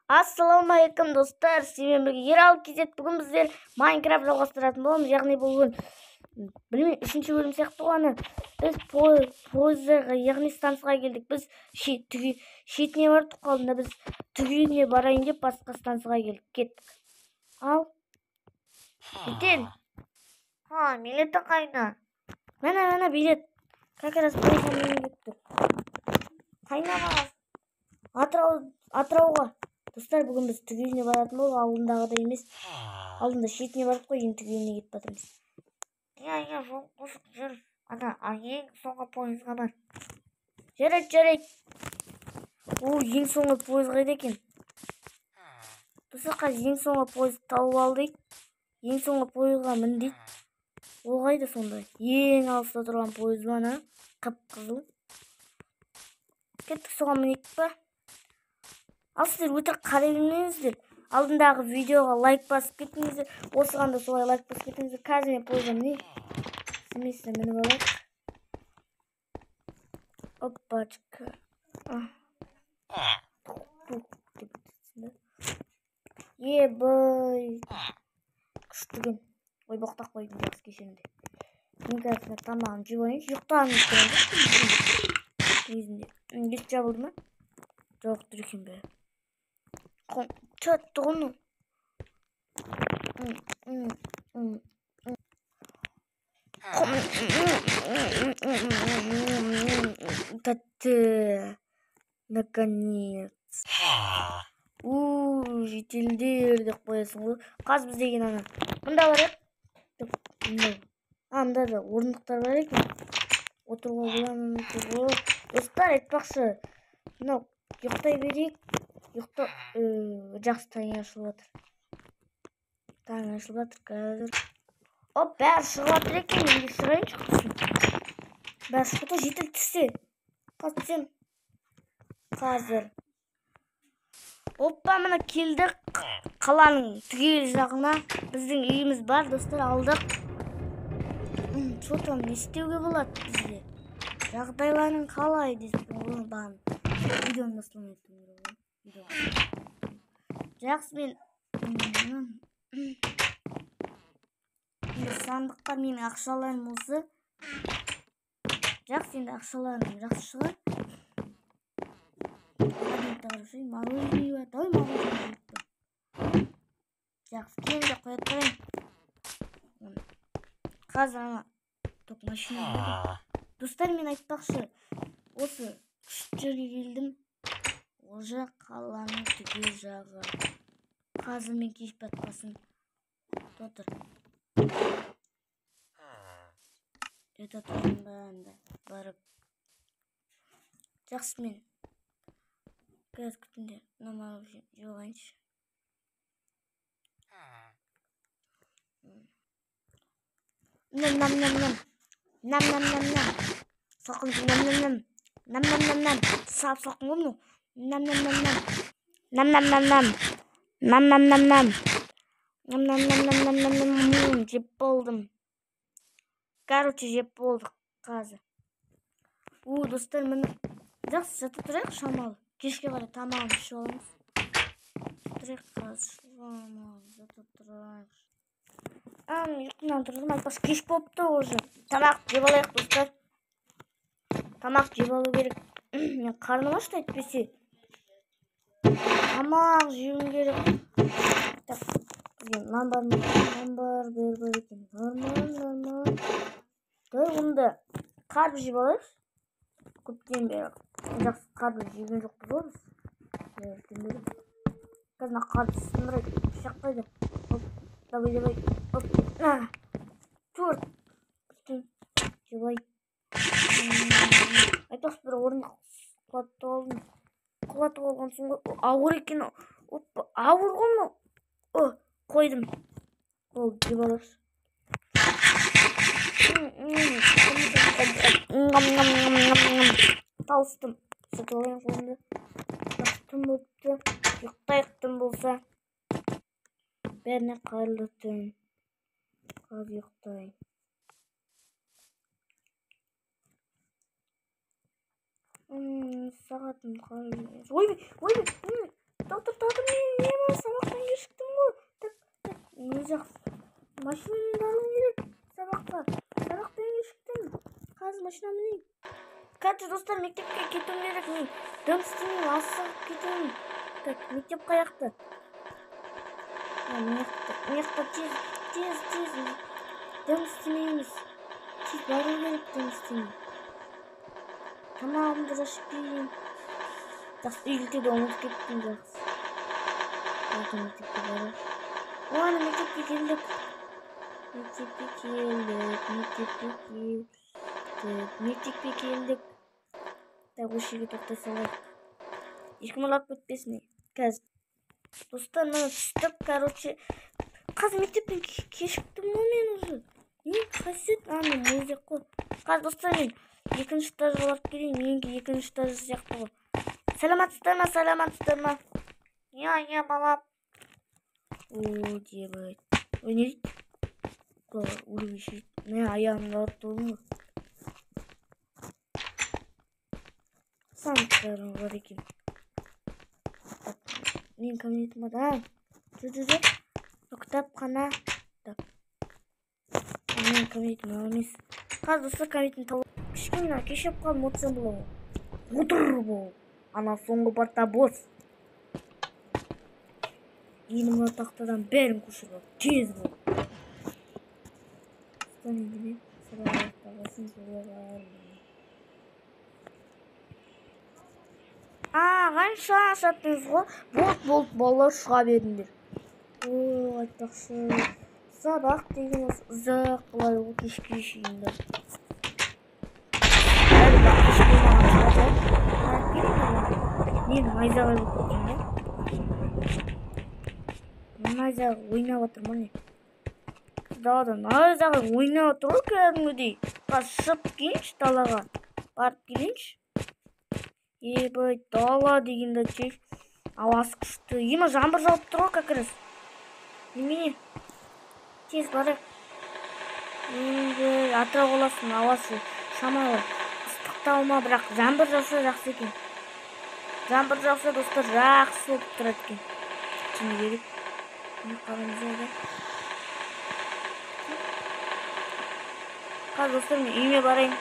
Ассалаумағалейкум достар, сізбен бірге Ералы кезет. Бүгін біздер Майнкрафт жалғастыратын боламыз. Яғни бұл білмеймін, үшінші бөлім сияқты ғана. Біз пойыздарға, яғни станцияға келдік. Біз шетіне бардық, қалында біз түгеліне барайын деп басқа станцияға кеттік. Ал кетел. Билеті қайда? Мана билет. Как раз пойызға мініп тұр. Қайда барасың? Атырауға. Достар, бүгін біз түгеліне баратын болып, алдындағыдай емес. Алдында шетіне барып қой, ең түгеліне кетіп батырмыз. Жүр. Ең соңғы пойызға бар. Жарайды. Ең соңғы пойыз қайда екен? Достар, қазір ең соңғы пойыз тауып алдық. Ең соңғы пойызға мін дейді. Ол қайда сонда? Ең алыста тұрған пойыз бана. Қып-қызыл. Кеттік, соған мінейік па? Ал сіздер өтірік қарай бермеңіздер. Алдындағы видеоға лайк басып кетіңіздер. Осыған да солай лайк басып кетіңіздер. Қазір мен пойызға мінейін. Мініп алайық. Оппачка. Ебай. Күштігін. Ой, боқтақ қойдым жақсы кешемде. Мен қазір тамағын жеп алайыншы. Ұйықтағым келіп тұрады. Ес жабылды ма? Жоқ, тұр екен бе. Çöttü onu. Tatlı. Наконец. Жетелдер деп қоясың ғой. Қаз біз деген ана. Мында бар ек? Мында да орындықтар бар екен. Отыруға боламын. Достар, айтпақшы. Мынау ұйықтай берейік. Жақсы таң ашылып жатыр. Қазір. Бәрі шығып жатыр екен. Енді шығайын шықтысын. Бәрі шығып жатыр. Жетіл түссе. Қатсен. Қазір. Мына келдік. Қаланың түгел жағына. Біздің үйіміз бар. Достар, алдық. Что-то не істеуге болады бізде. Жағдайларың қалай дейсің. Видеоны басылмай жақсы, мен сандыққа менің ақшаларым осы. Жақсы, енді ақшаларым жақсы шығар. Жақсы, кейінде қоят тұрайын. Қазір ана тоқ машина болды. Достар, мен айтпақшы, осы күшт жерге келдім. Ол жақ қаланың түгел жағы. Қазір мен кешіп батқасын. Отыр. Тұрғанда анда барып. Жақсы, мен қазір күтінде намал жоғайыншы. Нам. Соқын нам. Сап соқын ғой мұны. Нам. Жеп болдым. Короче, жеп болдық қазір. Достар, мені жақсы жата тұрайық шамалы. Кешке қарай тамағын ішіп аламыз. Тұрайық қазір. Жата тұрайық. Ұйқымнан тұрдым. Айтпақшы кеш болыпты уже. Тамақ жеп алайық, достар. Тамақ жеп алу керек. Мен қарным ашты әйтпесе. Тамақ жеуім керек. Так, нан бар екен. Нормал. Дай онда қарбыз жеп алайық. Көптен бері жақсы қарбыз жеген жоқпыз ғой біз. Қазір қарбыз сындырайық. Пышақ қайда? Давай. Төрт. Жеп алайық. Айтпақшы, бір орындық құлатып алған соң ғой. Ауыр екен. Ауыр ғой мұны. Қойдым. Ол жеп алайықшы. Тауыстым. Сүт алайын қолымды. Түн болыпты. Ұйықтайық түн болса. Бәріне қайырлы түн. Қазір ұйықтайын. Сағатым қайырлы. Ой, доктор, машинамен бару керек сабаққа. Сабақтан кешіктім. Қазір машина мінейін. Қазір достар мектепке кетуім керек. Мен дым істемеймін, асығып кетемін. Так, мектеп қаяқта? Мектепте тез. Дым істемейміз. Тез бару керек, дым істемеймін. Тамағымды ашып киейін. Жақсы, үйілтуді ұмытып кеттім, жақсы. Мектепке барайық. Ана мектепке келдік. Мектепке келдік. Так, осы жерге тоқтай салайық. Ешкім алып кетпесін. Қазір. Достар, мына түстік, короче. Қазір мектептен кешіктім ғой мен уже. Не қасет? Мен музей қой. Қазір достар, мен екінші этажға барып келейін. Менің екінші этаж сияқты ғой. Саламатсыздар ма? Я балам. О, дебать. Ой, не дейді? Улыбайшы. Не, аяғымда тұрдым ғой. Санаттарым бар екен. Мен кабинетім бар. Жүр. Кітапхана. Так. Мен кабинетім емес. Қазір достар кабинетім тауып. Кішкене кешіп қалым отырсам болады. Отыр бол. Ана соңғы парта бос. Енді мына тақтадан бәрін көшіріп ал. Тез бол. Қанша ашаттыңыз ғой? Болды, балалар шыға беріңдер. Айтпақшы. Сабақ деген ұзақ былай ол кешке шейін. Мен майзаға өтіп найзаға ойнап отырмын не? Далада найзаға ойнап отыр ғой кәдімгідей. Шығып келейінші далаға. Барып келейінші. Ебай, дала дегенде тек ауасы күшті. Ема жаңбыр жауып тұр ғой как раз. Немене? Тез барайық. Енді Атырау қаласының ауасы шамалы. Ыстықталма, бірақ жаңбыр жауса жақсы екен. Жаңбыр жауса достар жақсы болып тұрады екен. Шыны керек. Не қарамыз еді? Қазір достар, мен үйіме барайын.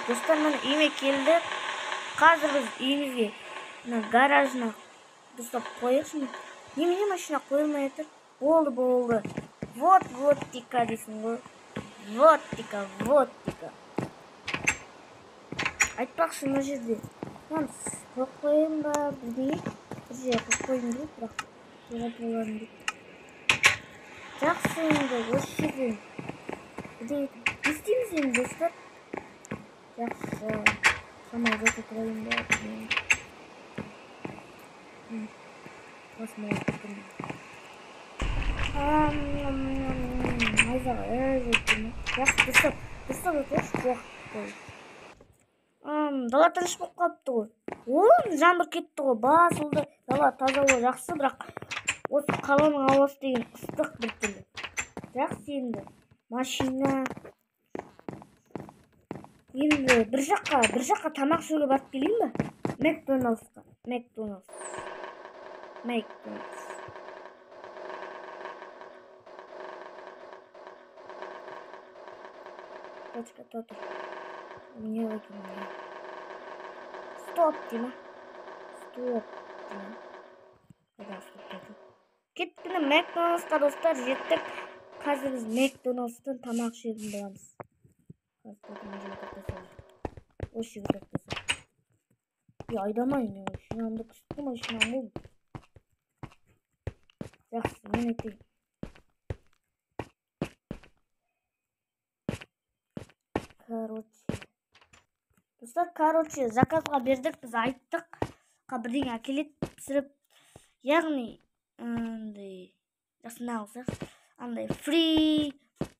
Достар, мен үйіме келді. Қазір біз үйімізге гаражына достап қойықшы. Немене машина қойылмай жатыр? Болды. Вот тика дейсің ғой. Вот тика. Айтпақшы мына жерде. Қойып қойын ба? Бірдеңе? Бір жер қойып қойын деп, бірақ жауап боларын деп. Жақсы енді, осы жерде. Бірдеңе не істейміз енді достар? Жақсы. Шамал жата тұрайын ба? Басыма өттім. Найзаға өттім. Жақсы, дұрыстап өтіп уақыт қой. Дала тыныш болып қалыпты ғой. Жаңбыр кетті ғой. Басылды. Дала таза ғой, жақсы, бірақ осы қаланың ауасы деген ыстық бір түрлі. Жақсы енді. Машина. Енді бір жаққа тамақ ішуге барып келейін ба? Макдоналдсқа. Точка, тұр. Не bakayım. Stop değil mi? Kettik McDonald's'a dostlar, jеттік. Қазір біз McDonald'стан тамақ ішетін боламыз. Осы жерге тоқтасақ. Айдамайын, машинамды күшті машинам ол. Жақсы, мен айтайын. Короче, заказға бердік, біз айттық. Бірдеңе әкелет пісіріп. Яғни, жасына алсақ, фри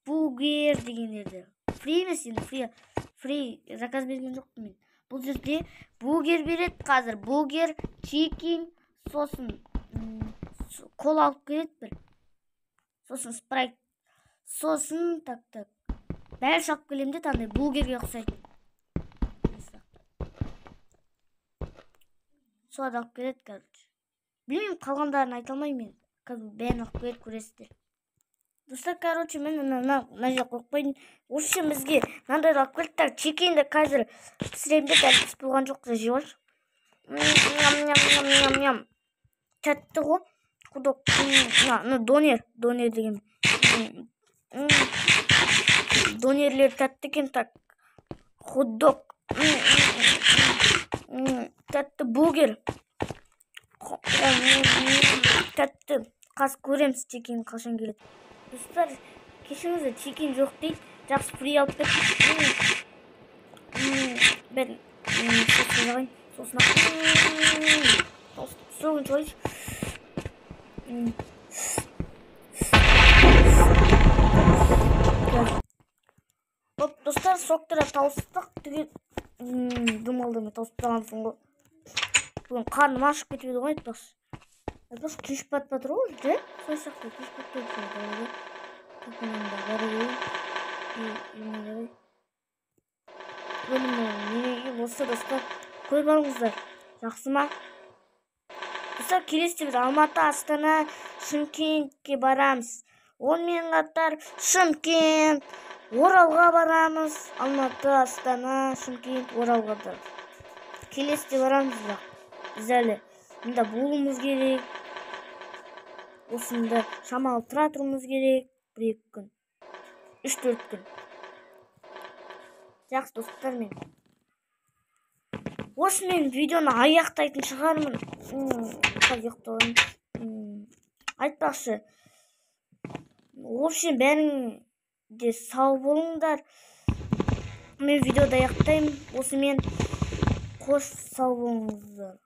бургер дегендерді. Фри емес енді, фри заказ берген жоқпын мен. Бұл жерде бургер береді қазір. Бургер, чикен, сосын кола алып келеді бір. Сосын спрайт. Сосын так. Бәрі алып келем де таңдай бургерге ұқсайды. Сода алып келеді, короче. Білмеймін, қалғандарын айта алмаймын мен. Қазір бәрін алып келеді, көресіздер. Достар, короче, мен мына жақ қойып. В общем, бізге мынандай алып келді. Чикенді қазір пісіремін де дәл пісіп болған жоқ, жеп алшы. Ням. Тәтті ғой. Худок. Донер деген. Донерлер тәтті екен, так. Худок. Тәтті бургер. Тәтті. Қас көреміз чикен қашан келеді. Достар, кешіңізде чикен жоқ дейді. Жақсы фри алып кеттім. Бәрін сосын жағайын. Сосын соғын жойшы. Достар, соқтыра тауыстық. Думалдың тауыстырған соң ғой. Бүгін қарным ашып кетеді ғой, айтпақшы. Айтпақшы, күйшіп батпатыр ғой, де? Сол сияқты күйшіп батпатыр. Көкінімді бәрі бөлімі осы достар. Көріп алыңыздар. Жақсы ма? Достар, келесіде біз Алматы, Астана, Шымкентке барамыз. Онымен қатар Шымкент, Оралға барамыз. Алматы, Астана, Шымкент, Оралға да. Келесіде барамыз да. Біз әлі мұнда болуымыз керек. Осында шамалы тұра тұруымыз керек. 1-2 күн. 3-4 күн. Жақсы достар, мен. Осымен видеоны аяқтайтын шығармын. Айтпақшы. В общем, бәрің де сау болыңдар. Мен видеода аяқтаймын. Осымен қош сау болыңыздар.